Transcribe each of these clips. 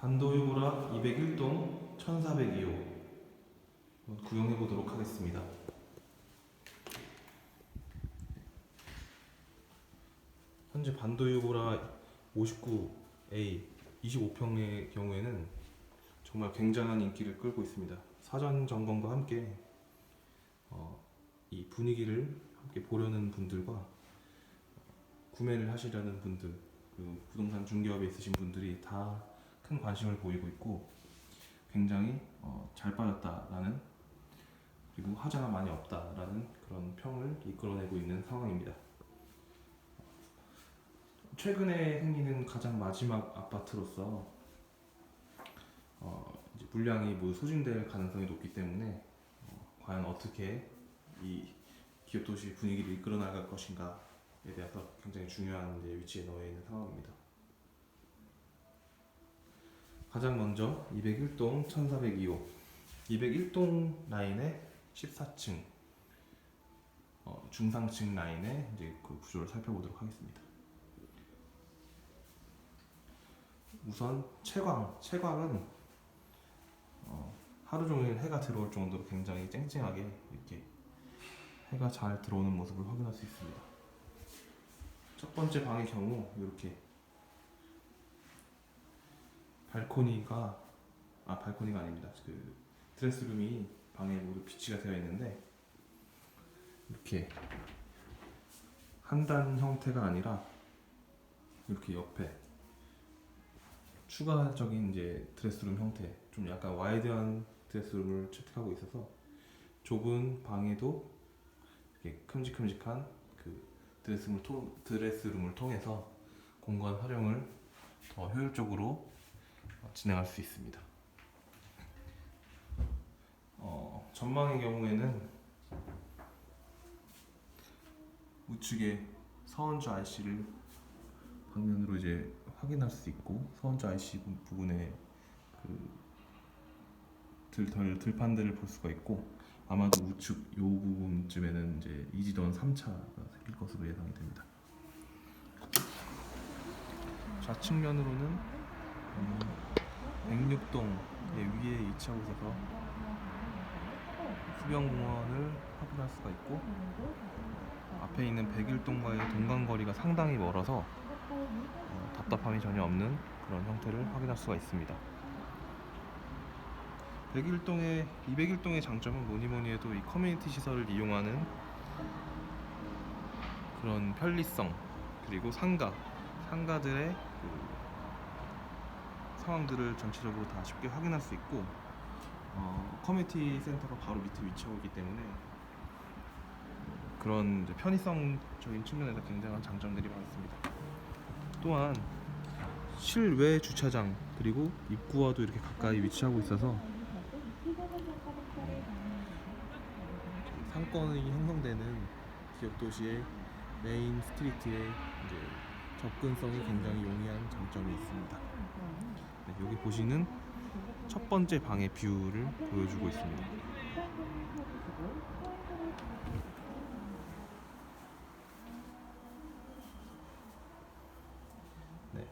반도유보라 201동 1402호 구경해 보도록 하겠습니다. 현재 반도유보라 59A 25평의 경우에는 정말 굉장한 인기를 끌고 있습니다. 사전 점검과 함께 이 분위기를 함께 보려는 분들과 구매를 하시려는 분들, 그리고 부동산 중개업에 있으신 분들이 다 큰 관심을 보이고 있고 굉장히 잘 빠졌다라는, 그리고 하자가 많이 없다라는 그런 평을 이끌어내고 있는 상황입니다. 최근에 생기는 가장 마지막 아파트로서 이제 물량이 모두 소진될 가능성이 높기 때문에 과연 어떻게 이 기업도시 분위기를 이끌어 나갈 것인가에 대해서 굉장히 중요한 위치에 놓여 있는 상황입니다. 가장 먼저 201동 1402호 201동 라인의 14층 중상층 라인의 이제 그 구조를 살펴보도록 하겠습니다. 우선 채광은 하루 종일 해가 들어올 정도로 굉장히 쨍쨍하게 이렇게 해가 잘 들어오는 모습을 확인할 수 있습니다. 첫 번째 방의 경우 이렇게 발코니가 아닙니다. 그 드레스룸이 방에 모두 비치가 되어 있는데 이렇게 한 단 형태가 아니라 이렇게 옆에 추가적인 이제 드레스룸 형태, 좀 약간 와이드한 드레스룸을 채택하고 있어서 좁은 방에도 이렇게 큼직큼직한 그 드레스룸을 통해서 공간 활용을 더 효율적으로 진행할 수 있습니다. 전망의 경우에는 우측에 서원주 IC를 방면으로 이제 확인할 수 있고, 서원주 IC 부분에 그 들판들을 볼 수가 있고, 아마도 우측 요 부분쯤에는 이제 이지던 3차가 생길 것으로 예상이 됩니다. 좌측면으로는 106동 위에 위치하고 있어서 수변공원을 확인할 수가 있고, 앞에 있는 101동과의 동간거리가 상당히 멀어서 답답함이 전혀 없는 그런 형태를 확인할 수가 있습니다. 201동의 장점은 뭐니뭐니 해도 이 커뮤니티 시설을 이용하는 그런 편리성, 그리고 상가들의 그 상황들을 전체적으로 다 쉽게 확인할 수 있고, 커뮤니티 센터가 바로 밑에 위치하고 있기 때문에 그런 이제 편의성적인 측면에서 굉장한 장점들이 많습니다. 또한 실외 주차장 그리고 입구와도 이렇게 가까이 위치하고 있어서 상권이 형성되는 기업 도시의 메인 스트리트에 이제 접근성이 굉장히 용이한 장점이 있습니다. 네, 여기 보시는 첫 번째 방의 뷰를 보여주고 있습니다. 네.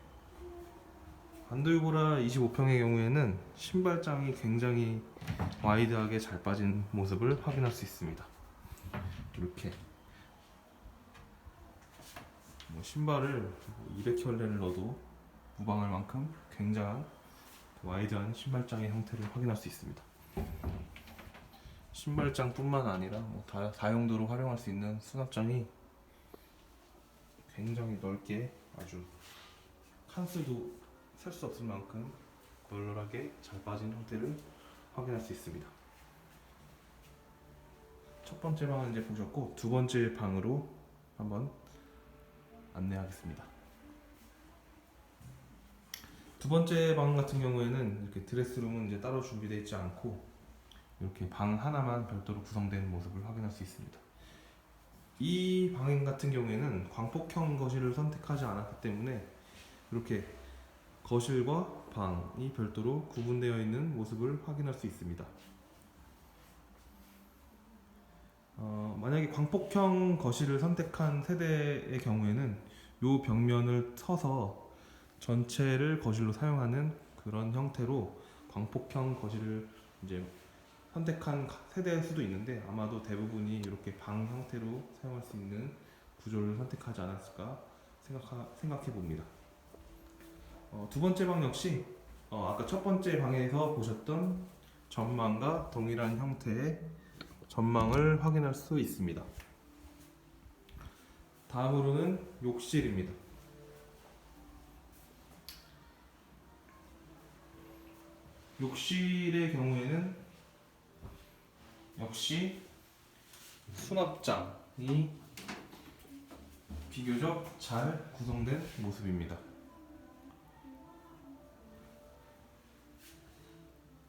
반도유보라 25평의 경우에는 신발장이 굉장히 와이드하게 잘 빠진 모습을 확인할 수 있습니다. 이렇게 신발을 200켤레를 넣어도 무방할 만큼 굉장한 와이드한 신발장의 형태를 확인할 수 있습니다. 신발장뿐만 아니라 다용도로 활용할 수 있는 수납장이 굉장히 넓게, 아주 칸수도 셀 수 없을 만큼 널널하게 잘 빠진 형태를 확인할 수 있습니다. 첫 번째 방은 이제 보셨고, 두 번째 방으로 한번 안내하겠습니다. 두 번째 방 같은 경우에는 이렇게 드레스룸은 이제 따로 준비되어 있지 않고 이렇게 방 하나만 별도로 구성된 모습을 확인할 수 있습니다. 이 방 같은 경우에는 광폭형 거실을 선택하지 않았기 때문에 이렇게 거실과 방이 별도로 구분되어 있는 모습을 확인할 수 있습니다. 만약에 광폭형 거실을 선택한 세대의 경우에는 이 벽면을 서서 전체를 거실로 사용하는 그런 형태로 광폭형 거실을 이제 선택한 세대일 수도 있는데 아마도 대부분이 이렇게 방 형태로 사용할 수 있는 구조를 선택하지 않았을까 생각해 봅니다. 두 번째 방 역시 아까 첫 번째 방에서 보셨던 전망과 동일한 형태의 전망을 확인할 수 있습니다. 다음으로는 욕실입니다. 욕실의 경우에는 역시 수납장이 비교적 잘 구성된 모습입니다.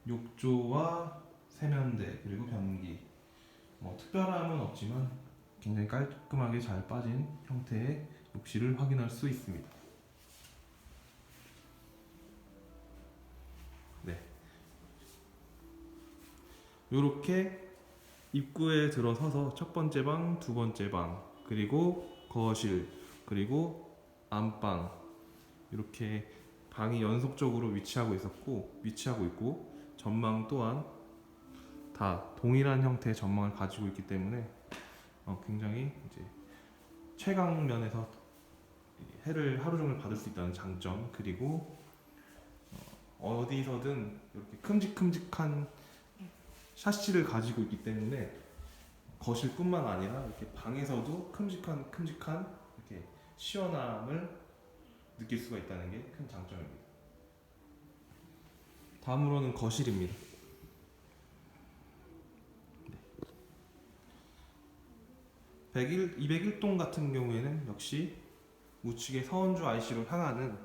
욕조와 세면대 그리고 변기 특별함은 없지만 굉장히 깔끔하게 잘 빠진 형태의 욕실을 확인할 수 있습니다. 네, 이렇게 입구에 들어서서 첫 번째 방, 두 번째 방, 그리고 거실, 그리고 안방 이렇게 방이 연속적으로 위치하고 있고 전망 또한 다 동일한 형태의 전망을 가지고 있기 때문에 굉장히 이제 채광면에서 해를 하루 종일 받을 수 있다는 장점, 그리고 어디서든 이렇게 큼직큼직한 샤시를 가지고 있기 때문에 거실뿐만 아니라 이렇게 방에서도 큼직한 이렇게 시원함을 느낄 수가 있다는 게 큰 장점입니다. 다음으로는 거실입니다. 201동 같은 경우에는 역시 우측에 서원주 IC로 향하는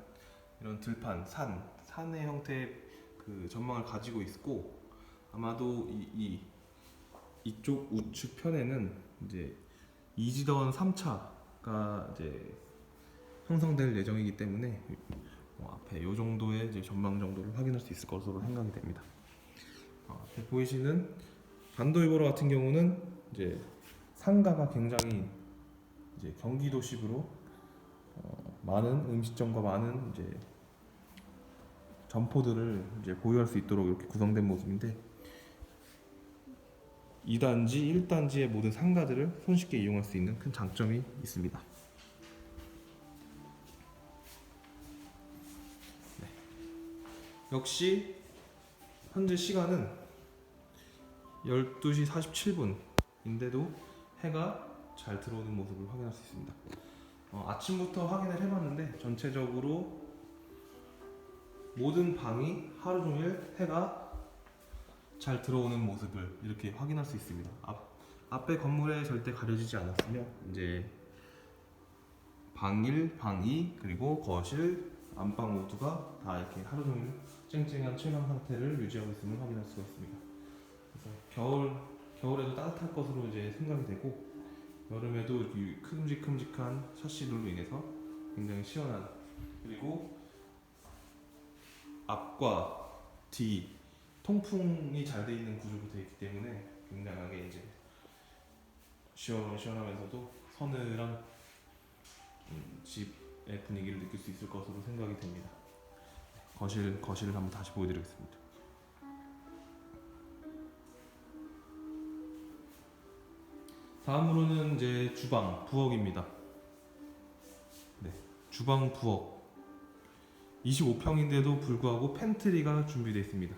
이런 들판, 산의 형태의 그 전망을 가지고 있고 아마도 이쪽 우측 편에는 이제 이지더원 3차가 이제 형성될 예정이기 때문에 앞에 이 정도의 이제 전망 정도를 확인할 수 있을 것으로 생각이 됩니다. 앞에 보이시는 반도이보로 같은 경우는 이제 상가가 굉장히 이제 경기도식으로 많은 음식점과 많은 이제 점포들을 이제 보유할 수 있도록 이렇게 구성된 모습인데 2단지, 1단지의 모든 상가들을 손쉽게 이용할 수 있는 큰 장점이 있습니다. 네. 역시 현재 시간은 12시 47분인데도 해가 잘 들어오는 모습을 확인할 수 있습니다. 아침부터 확인을 해봤는데 전체적으로 모든 방이 하루 종일 해가 잘 들어오는 모습을 이렇게 확인할 수 있습니다. 앞에 건물에 절대 가려지지 않았으며 이제 방 1, 방 2, 그리고 거실, 안방 모두가 다 이렇게 하루 종일 쨍쨍한 채광 상태를 유지하고 있음을 확인할 수가 있습니다. 그래서 겨울에도 따뜻할 것으로 이제 생각이 되고 여름에도 이렇게 큼직큼직한 샤시들로 인해서 굉장히 시원한, 그리고 앞과 뒤 통풍이 잘 돼 있는 구조로 되어 있기 때문에 굉장하게 이제 시원하면서도 서늘한 집의 분위기를 느낄 수 있을 것으로 생각이 됩니다. 거실을 한번 다시 보여드리겠습니다. 다음으로는 이제 주방 부엌입니다. 네, 주방 부엌 25평인데도 불구하고 팬트리가 준비되어 있습니다.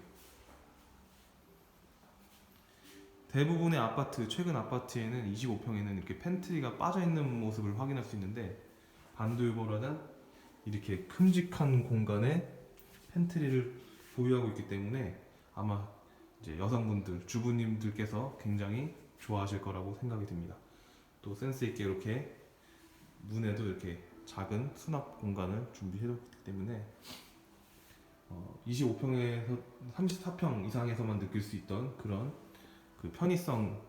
대부분의 아파트, 최근 아파트에는 25평에는 이렇게 팬트리가 빠져 있는 모습을 확인할 수 있는데 반도이보라는 이렇게 큼직한 공간에 팬트리를 보유하고 있기 때문에 아마 이제 여성분들, 주부님들께서 굉장히 좋아하실 거라고 생각이 듭니다. 또 센스 있게 이렇게 문에도 이렇게 작은 수납 공간을 준비해뒀기 때문에 25평에서 34평 이상에서만 느낄 수 있던 그런 그 편의성,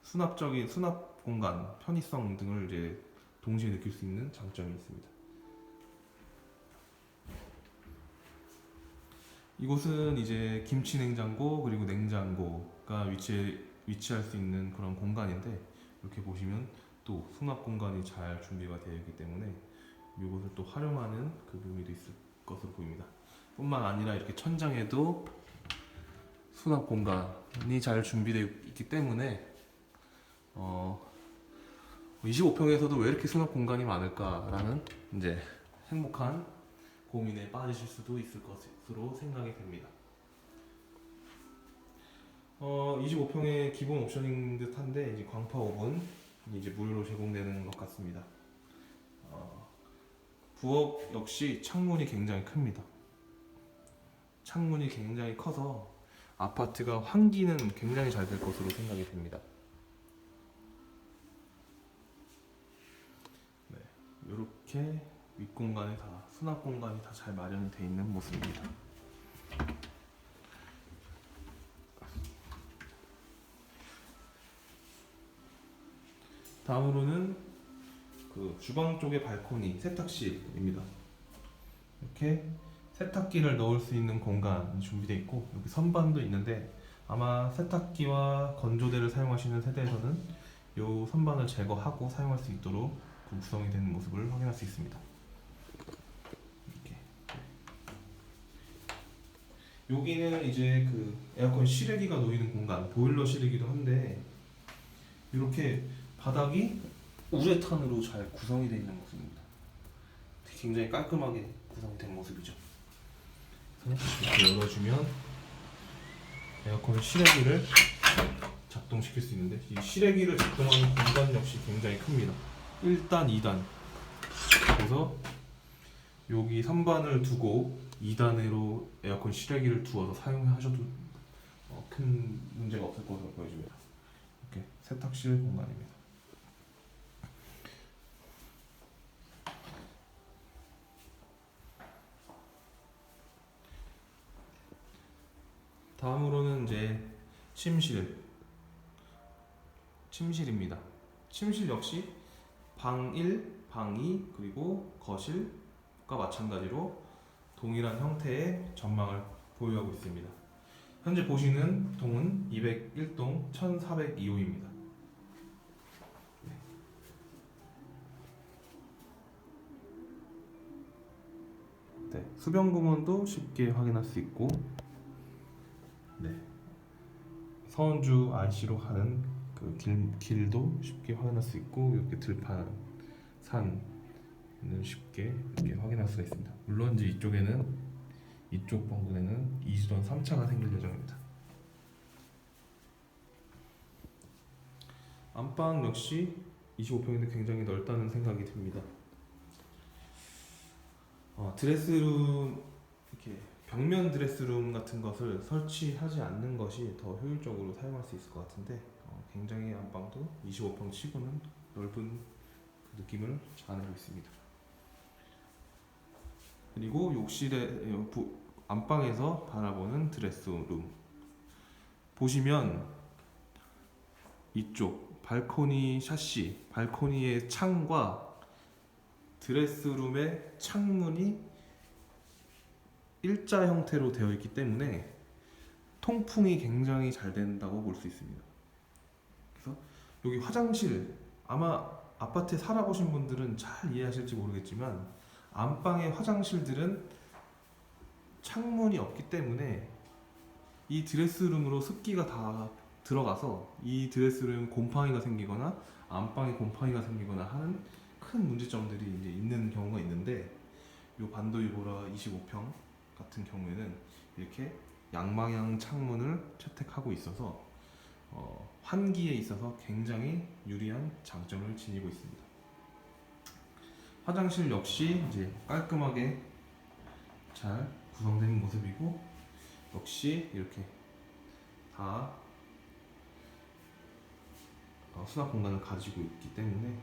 수납적인 수납 공간, 편의성 등을 이제 동시에 느낄 수 있는 장점이 있습니다. 이곳은 이제 김치 냉장고 그리고 냉장고가 위치할 수 있는 그런 공간인데 이렇게 보시면 또 수납 공간이 잘 준비가 되어 있기 때문에 이곳을 또 활용하는 그 의미도 있을 것으로 보입니다. 뿐만 아니라 이렇게 천장에도 수납 공간이 잘 준비되어 있기 때문에 25평에서도 왜 이렇게 수납 공간이 많을까라는 이제 행복한 고민에 빠지실 수도 있을 것으로 생각이 됩니다. 25평의 기본 옵션인 듯한데 이제 광파 오븐 이제 무료로 제공되는 것 같습니다. 부엌 역시 창문이 굉장히 큽니다. 창문이 굉장히 커서 아파트가 환기는 굉장히 잘 될 것으로 생각이 됩니다. 네, 이렇게 윗공간에 다 수납 공간이 다 잘 마련이 되어 있는 모습입니다. 다음으로는 그 주방 쪽의 발코니 세탁실입니다. 이렇게 세탁기를 넣을 수 있는 공간이 준비되어 있고 여기 선반도 있는데 아마 세탁기와 건조대를 사용하시는 세대에서는 이 선반을 제거하고 사용할 수 있도록 구성이 되는 모습을 확인할 수 있습니다. 이렇게. 여기는 이제 그 에어컨 실외기가 놓이는 공간, 보일러 실이기도 한데 이렇게 바닥이 우레탄으로 잘 구성이 되어 있는 모습입니다. 굉장히 깔끔하게 구성된 모습이죠. 이렇게 열어주면 에어컨 실외기를 작동시킬 수 있는데 이 실외기를 작동하는 공간 역시 굉장히 큽니다. 1단, 2단. 그래서 여기 선반을 두고 2단으로 에어컨 실외기를 두어서 사용하셔도 큰 문제가 없을 것으로 보여집니다. 이렇게 세탁실 공간입니다. 다음으로는 이제 침실입니다. 침실 역시 방 1, 방 2, 그리고 거실과 마찬가지로 동일한 형태의 전망을 보유하고 있습니다. 현재 보시는 동은 201동 1402호입니다. 네, 수변 공원도 쉽게 확인할 수 있고 네, 서원주 IC로 가는 그 길도 쉽게 확인할 수 있고 이렇게 들판 산은 쉽게 이렇게 확인할 수가 있습니다. 물론 이제 이쪽 방문에는 2주전 3차가 생길 예정입니다. 안방 역시 25평인데 굉장히 넓다는 생각이 듭니다. 드레스룸 이렇게 벽면 드레스룸 같은 것을 설치하지 않는 것이 더 효율적으로 사용할 수 있을 것 같은데 굉장히 안방도 25평 치고는 넓은 느낌을 자아내고 있습니다. 그리고 안방에서 바라보는 드레스룸 보시면 이쪽 발코니 샤시, 발코니의 창과 드레스룸의 창문이 일자 형태로 되어 있기 때문에 통풍이 굉장히 잘 된다고 볼 수 있습니다. 그래서 여기 화장실 아마 아파트에 살아보신 분들은 잘 이해하실지 모르겠지만 안방의 화장실들은 창문이 없기 때문에 이 드레스룸으로 습기가 다 들어가서 이 드레스룸 곰팡이가 생기거나 안방에 곰팡이가 생기거나 하는 큰 문제점들이 이제 있는 경우가 있는데 이 반도이보라 25평 같은 경우에는 이렇게 양방향 창문을 채택하고 있어서 환기에 있어서 굉장히 유리한 장점을 지니고 있습니다. 화장실 역시 이제 깔끔하게 잘 구성된 모습이고 역시 이렇게 다 수납 공간을 가지고 있기 때문에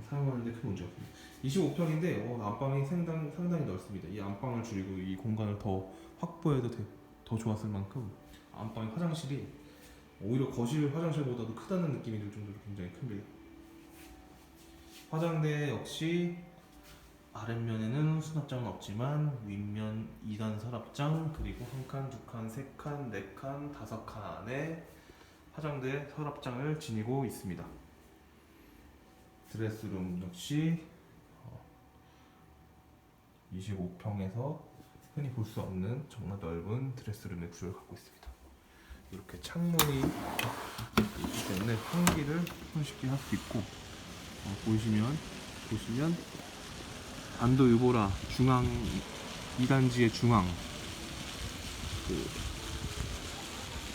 사용하는데 큰 문제가 없습니다. 25평인데 안방이 상당히 넓습니다. 이 안방을 줄이고 이 공간을 더 확보해도 더 좋았을 만큼 안방의 화장실이 오히려 거실 화장실보다도 크다는 느낌이 들 정도로 굉장히 큽니다. 화장대 역시 아랫면에는 수납장은 없지만 윗면 2단 서랍장 그리고 1칸, 2칸, 3칸, 4칸, 5칸의 화장대 서랍장을 지니고 있습니다. 드레스룸 역시 25평에서 흔히 볼 수 없는 정말 넓은 드레스룸의 구조를 갖고 있습니다. 이렇게 창문이 있기 때문에 환기를 손쉽게 할 수 있고, 보시면 반도 유보라 중앙 2단지의 중앙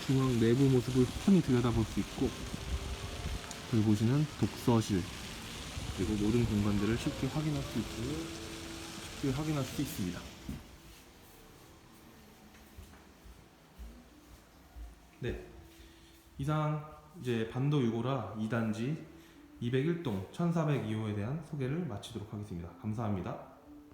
중앙 내부 모습을 훤히 들여다볼 수 있고, 여기 보시는 독서실 그리고 모든 공간들을 쉽게 확인할 수 있습니다. 네, 이상 이제 반도 유보라 2단지 201동 1402호에 대한 소개를 마치도록 하겠습니다. 감사합니다.